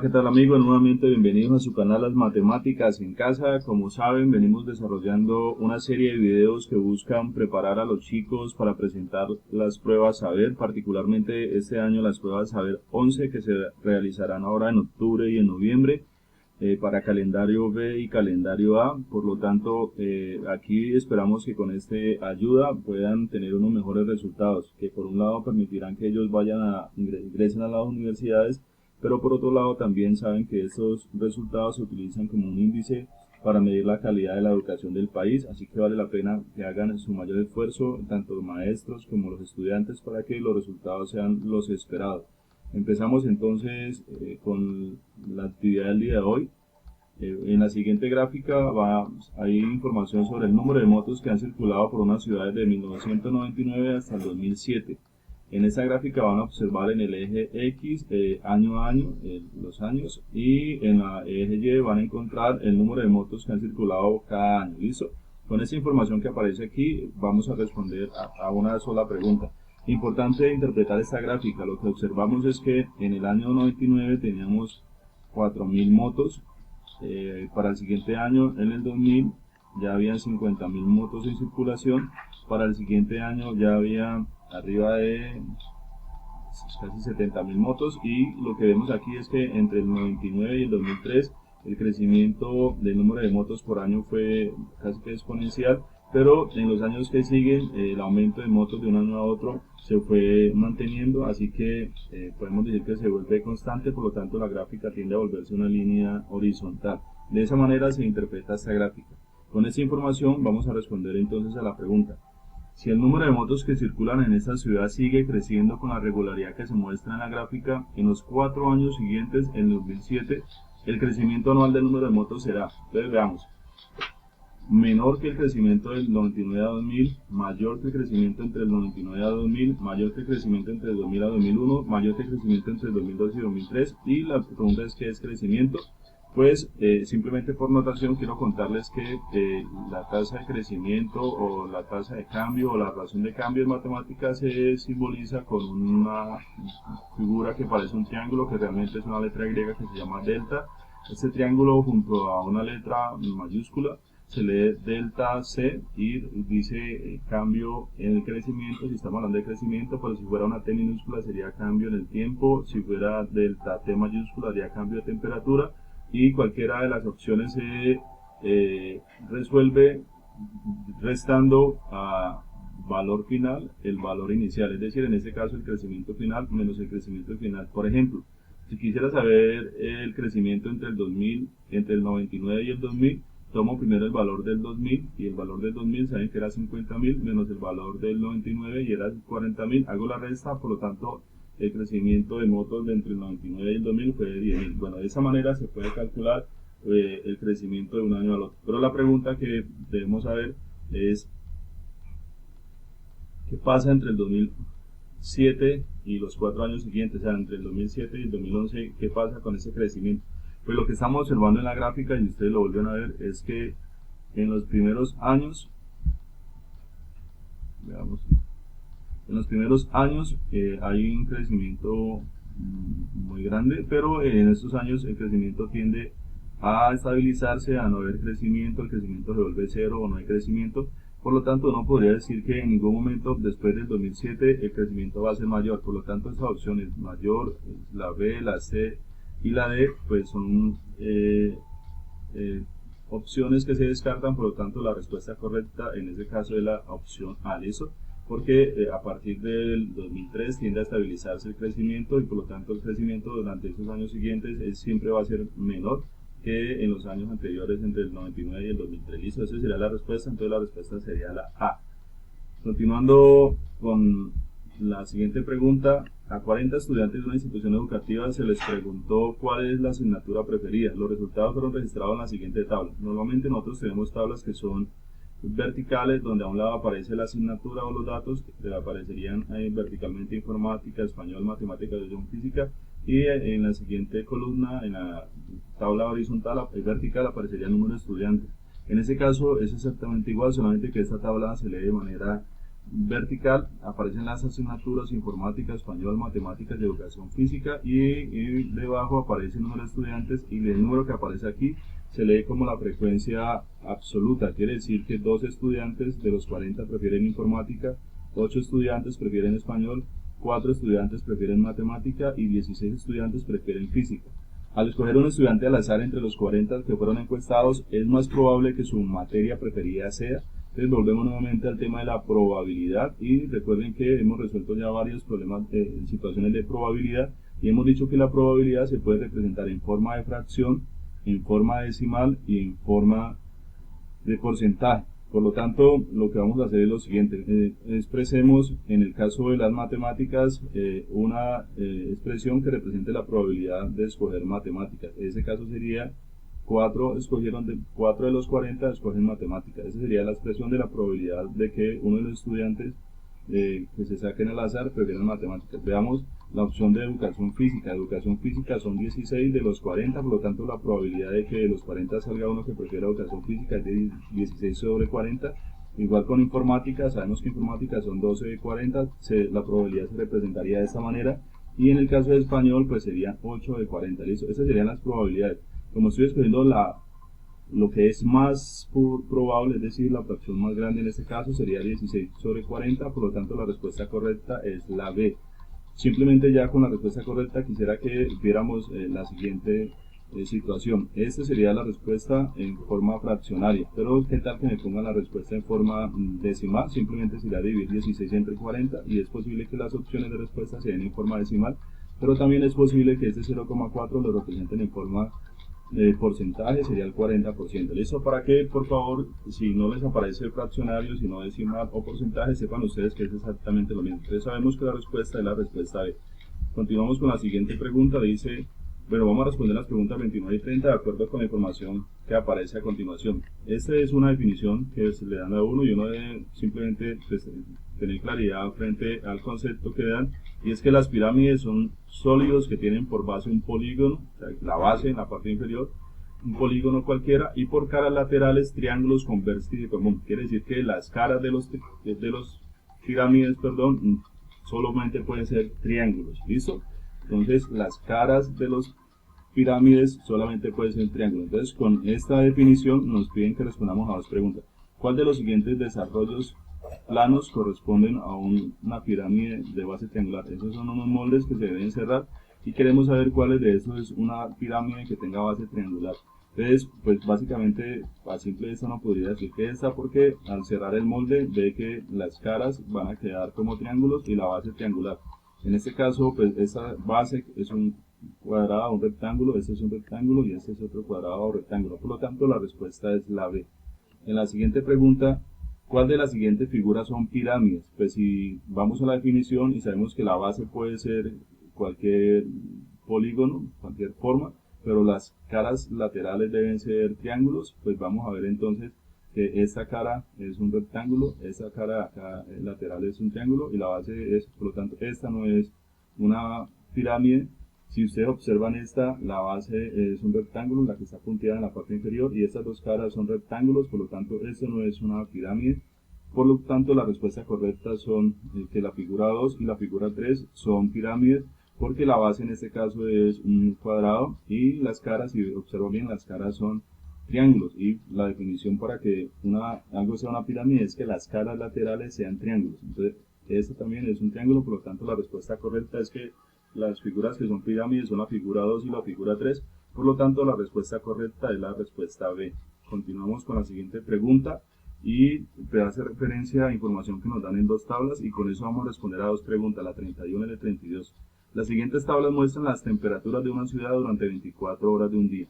¿qué tal amigos? Nuevamente bienvenidos a su canal Las Matemáticas en Casa. Como saben, venimos desarrollando una serie de videos que buscan preparar a los chicos para presentar las pruebas Saber, particularmente este año las pruebas Saber 11 que se realizarán ahora en octubre y en noviembre para calendario B y calendario A. Por lo tanto, aquí esperamos que con este ayuda puedan tener unos mejores resultados, que por un lado permitirán que ellos ingresen a las universidades, pero por otro lado también saben que estos resultados se utilizan como un índice para medir la calidad de la educación del país, así que vale la pena que hagan su mayor esfuerzo, tanto los maestros como los estudiantes, para que los resultados sean los esperados. Empezamos entonces con la actividad del día de hoy. En la siguiente gráfica hay información sobre el número de motos que han circulado por una ciudad desde 1999 hasta el 2007. En esta gráfica van a observar en el eje X año a año los años, y en la eje Y van a encontrar el número de motos que han circulado cada año. ¿Listo? Con esta información que aparece aquí vamos a responder a una sola pregunta. Importante interpretar esta gráfica. Lo que observamos es que en el año 99 teníamos 4.000 motos. Para el siguiente año, en el 2000, ya habían 50.000 motos en circulación. Para el siguiente año ya había arriba de casi 70.000 motos, y lo que vemos aquí es que entre el 99 y el 2003 el crecimiento del número de motos por año fue casi que exponencial, pero en los años que siguen el aumento de motos de un año a otro se fue manteniendo, así que podemos decir que se vuelve constante. Por lo tanto la gráfica tiende a volverse una línea horizontal. De esa manera se interpreta esta gráfica. Con esta información vamos a responder entonces a la pregunta: si el número de motos que circulan en esta ciudad sigue creciendo con la regularidad que se muestra en la gráfica, en los 4 años siguientes, en 2007, el crecimiento anual del número de motos será, entonces veamos, menor que el crecimiento del 99 a 2000, mayor que el crecimiento entre el 99 a 2000, mayor que el crecimiento entre el 2000 a 2001, mayor que el crecimiento entre el 2002 y 2003, y la pregunta es ¿qué es crecimiento? Pues simplemente por notación quiero contarles que la tasa de crecimiento o la tasa de cambio o la razón de cambio en matemáticas se simboliza con una figura que parece un triángulo, que realmente es una letra griega que se llama delta. Este triángulo junto a una letra mayúscula se lee delta C y dice cambio en el crecimiento. Si estamos hablando de crecimiento, pero si fuera una T minúscula sería cambio en el tiempo, si fuera delta T mayúscula sería cambio de temperatura, y cualquiera de las opciones se resuelve restando a valor final el valor inicial, es decir, en este caso el crecimiento final menos el crecimiento final. Por ejemplo, si quisiera saber el crecimiento entre el 99 y el 2000, tomo primero el valor del 2000, y el valor del 2000 saben que era 50.000 menos el valor del 99 y era 40.000, hago la resta, por lo tanto el crecimiento de motos entre el 99 y el 2000 fue de 10.000. Bueno, de esa manera se puede calcular el crecimiento de un año al otro. Pero la pregunta que debemos saber es ¿qué pasa entre el 2007 y los 4 años siguientes? O sea, entre el 2007 y el 2011, ¿qué pasa con ese crecimiento? Pues lo que estamos observando en la gráfica, y ustedes lo vuelven a ver, es que en los primeros años, veamos, en los primeros años hay un crecimiento muy grande, pero en estos años el crecimiento tiende a estabilizarse, a no haber crecimiento, el crecimiento se vuelve cero o no hay crecimiento. Por lo tanto, no podría decir que en ningún momento después del 2007 el crecimiento va a ser mayor. Por lo tanto, estas opciones mayor, la B, la C y la D, pues son opciones que se descartan. Por lo tanto, la respuesta correcta en este caso es la opción A. ¿Listo? Porque a partir del 2003 tiende a estabilizarse el crecimiento, y por lo tanto el crecimiento durante estos años siguientes siempre va a ser menor que en los años anteriores entre el 99 y el 2003. ¿Listo? Esa sería la respuesta. Entonces la respuesta sería la A. Continuando con la siguiente pregunta: a 40 estudiantes de una institución educativa se les preguntó cuál es la asignatura preferida. Los resultados fueron registrados en la siguiente tabla. Normalmente nosotros tenemos tablas que son verticales, donde a un lado aparece la asignatura o los datos, que aparecerían verticalmente informática, español, matemáticas, educación física, y en la siguiente columna, en la tabla horizontal vertical, aparecería el número de estudiantes. En este caso es exactamente igual, solamente que esta tabla se lee de manera vertical aparecen las asignaturas informática, español, matemáticas y educación física, y debajo aparece el número de estudiantes, y el número que aparece aquí se lee como la frecuencia absoluta. Quiere decir que 2 estudiantes de los 40 prefieren informática, 8 estudiantes prefieren español, 4 estudiantes prefieren matemática y 16 estudiantes prefieren física. Al escoger un estudiante al azar entre los 40 que fueron encuestados, es más probable que su materia preferida sea. Entonces volvemos nuevamente al tema de la probabilidad, y recuerden que hemos resuelto ya varios problemas en situaciones de probabilidad, y hemos dicho que la probabilidad se puede representar en forma de fracción, en forma decimal y en forma de porcentaje. Por lo tanto, lo que vamos a hacer es lo siguiente: expresemos en el caso de las matemáticas una expresión que represente la probabilidad de escoger matemáticas. En ese caso sería 4 de los 40 escogen matemáticas. Esa sería la expresión de la probabilidad de que uno de los estudiantes que se saquen al azar prefieran matemáticas. Veamos la opción de educación física. Educación física son 16 de los 40, por lo tanto la probabilidad de que de los 40 salga uno que prefiera educación física es de 16 sobre 40. Igual con informática, sabemos que informática son 12 de 40, la probabilidad se representaría de esta manera, y en el caso de español pues sería 8 de 40. ¿Listo? Esas serían las probabilidades. Como estoy escogiendo lo que es más probable, es decir, la fracción más grande en este caso sería 16 sobre 40, por lo tanto la respuesta correcta es la B. Simplemente ya con la respuesta correcta quisiera que viéramos la siguiente situación. Esta sería la respuesta en forma fraccionaria, pero ¿qué tal que me pongan la respuesta en forma decimal? Simplemente sería dividir 16 entre 40, y es posible que las opciones de respuesta se den en forma decimal, pero también es posible que este 0,4 lo representen en forma porcentaje, sería el 40%. ¿Listo? Para que, por favor, si no les aparece fraccionario, si no decimal o porcentaje, sepan ustedes que es exactamente lo mismo. Entonces sabemos que la respuesta es la respuesta B. Continuamos con la siguiente pregunta. Dice, bueno, vamos a responder las preguntas 29 y 30 de acuerdo con la información que aparece a continuación. Esta es una definición que se le dan a uno, y uno debe simplemente pues, tener claridad frente al concepto que dan, y es que las pirámides son sólidos que tienen por base un polígono, o sea, la base en la parte inferior, un polígono cualquiera, y por caras laterales triángulos con vértice común. Quiere decir que las caras de los pirámides, solamente pueden ser triángulos. ¿Listo? Entonces las caras de los pirámides solamente pueden ser triángulos. Entonces con esta definición nos piden que respondamos a 2 preguntas. ¿Cuál de los siguientes desarrollos planos corresponden a una pirámide de base triangular? Esos son unos moldes que se deben cerrar, y queremos saber cuáles de esos es una pirámide que tenga base triangular. Entonces, pues básicamente a simple vista no podría decir que esta, porque al cerrar el molde ve que las caras van a quedar como triángulos y la base triangular. En este caso, pues esta base es un cuadrado o un rectángulo, este es un rectángulo y este es otro cuadrado o rectángulo. Por lo tanto, la respuesta es la B. En la siguiente pregunta, ¿cuál de las siguientes figuras son pirámides? Pues si vamos a la definición y sabemos que la base puede ser cualquier polígono, cualquier forma, pero las caras laterales deben ser triángulos, pues vamos a ver entonces que esta cara es un rectángulo, esta cara acá lateral es un triángulo, y la base es, por lo tanto, esta no es una pirámide. Si ustedes observan esta, la base es un rectángulo, la que está punteada en la parte inferior, y estas 2 caras son rectángulos, por lo tanto, esto no es una pirámide. Por lo tanto, la respuesta correcta son que la figura 2 y la figura 3 son pirámides, porque la base en este caso es un cuadrado, y las caras, si observan bien, las caras son triángulos, y la definición para que algo sea una pirámide es que las caras laterales sean triángulos. Entonces, este también es un triángulo, por lo tanto, la respuesta correcta es que las figuras que son pirámides son la figura 2 y la figura 3, por lo tanto la respuesta correcta es la respuesta B. Continuamos con la siguiente pregunta, y hace referencia a información que nos dan en 2 tablas, y con eso vamos a responder a 2 preguntas, la 31 y la 32. Las siguientes tablas muestran las temperaturas de una ciudad durante 24 horas de un día.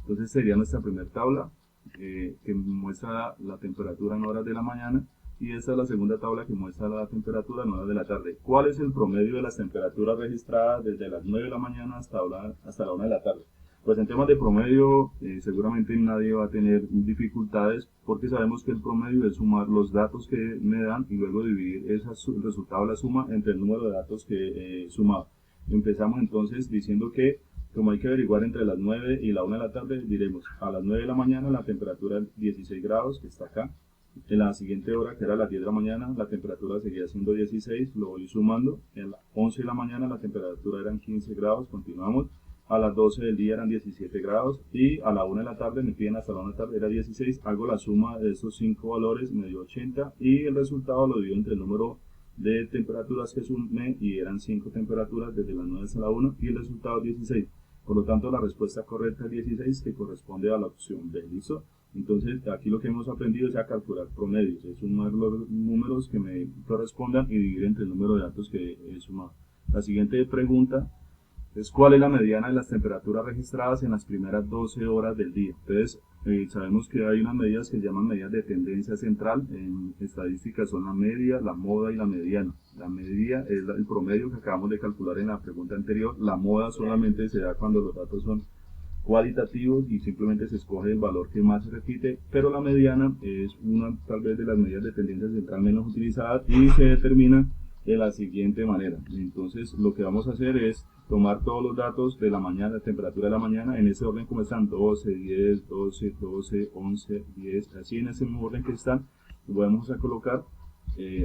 Entonces sería nuestra primera tabla, que muestra la temperatura en horas de la mañana, y esta es la segunda tabla que muestra la temperatura en horas de la tarde. ¿Cuál es el promedio de las temperaturas registradas desde las 9 de la mañana hasta la 1 de la tarde? Pues en temas de promedio, seguramente nadie va a tener dificultades, porque sabemos que el promedio es sumar los datos que me dan y luego dividir el resultado de la suma entre el número de datos que he sumado. Empezamos entonces diciendo que, como hay que averiguar entre las 9 y la 1 de la tarde, diremos a las 9 de la mañana la temperatura es 16 grados, que está acá, En la siguiente hora, que era las 10 de la mañana, la temperatura seguía siendo 16, lo voy sumando. En las 11 de la mañana la temperatura eran 15 grados, continuamos. A las 12 del día eran 17 grados y a la 1 de la tarde, me piden hasta la 1 de la tarde, era 16. Hago la suma de esos 5 valores, me dio 80 y el resultado lo divido entre el número de temperaturas que sumé y eran 5 temperaturas desde las 9 hasta la 1 y el resultado es 16. Por lo tanto, la respuesta correcta es 16, que corresponde a la opción B. ¿Listo? Entonces, aquí lo que hemos aprendido es a calcular promedios, es sumar los números que me correspondan y dividir entre el número de datos que he sumado. La siguiente pregunta es cuál es la mediana de las temperaturas registradas en las primeras 12 horas del día. Entonces, sabemos que hay unas medidas que se llaman medidas de tendencia central. En estadística son la media, la moda y la mediana. La media es el promedio que acabamos de calcular en la pregunta anterior. La moda solamente se da cuando los datos son cualitativos y simplemente se escoge el valor que más se repite, pero la mediana es una tal vez de las medidas de tendencia central menos utilizadas y se determina de la siguiente manera. Entonces lo que vamos a hacer es tomar todos los datos de la mañana, la temperatura de la mañana, en ese orden como están, 12, 10, 12, 12, 11, 10, así en ese mismo orden que están, lo vamos a colocar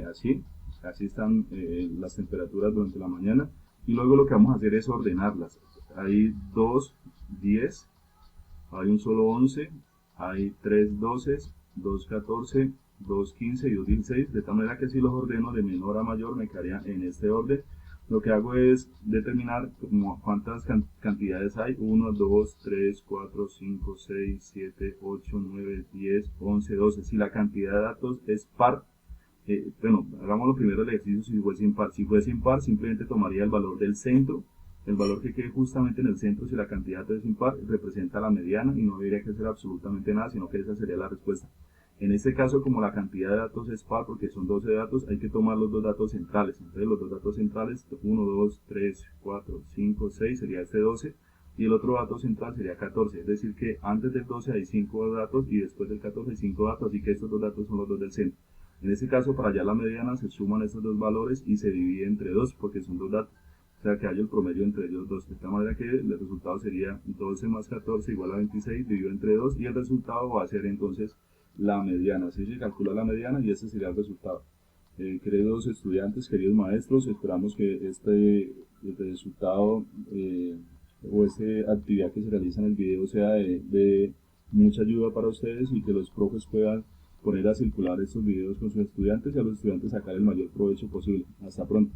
así están las temperaturas durante la mañana, y luego lo que vamos a hacer es ordenarlas. Hay 2 10, hay un solo 11, hay 3 12, 2 14, 2 15 y 2 16, de tal manera que si los ordeno de menor a mayor me quedaría en este orden. Lo que hago es determinar cuántas cantidades hay: 1, 2, 3, 4, 5, 6, 7, 8, 9, 10, 11, 12. Si la cantidad de datos es par, bueno, hagámoslo primero el ejercicio si fuese impar. Si fuese impar, simplemente tomaría el valor del centro. El valor que quede justamente en el centro, si la cantidad de datos es impar, representa la mediana y no debería que hacer absolutamente nada, sino que esa sería la respuesta. En este caso, como la cantidad de datos es par, porque son 12 datos, hay que tomar los dos datos centrales. Entonces, los dos datos centrales, 1, 2, 3, 4, 5, 6, sería este 12, y el otro dato central sería 14. Es decir, que antes del 12 hay 5 datos y después del 14 hay 5 datos, así que estos dos datos son los dos del centro. En este caso, para hallar la mediana, se suman estos dos valores y se divide entre 2, porque son dos datos. O sea que hay el promedio entre ellos dos, de esta manera que el resultado sería 12 más 14 igual a 26 dividido entre 2, y el resultado va a ser entonces la mediana. Así se calcula la mediana y ese sería el resultado. Queridos estudiantes, queridos maestros, esperamos que este resultado o esta actividad que se realiza en el video sea de mucha ayuda para ustedes y que los profes puedan poner a circular estos videos con sus estudiantes y a los estudiantes sacar el mayor provecho posible. Hasta pronto.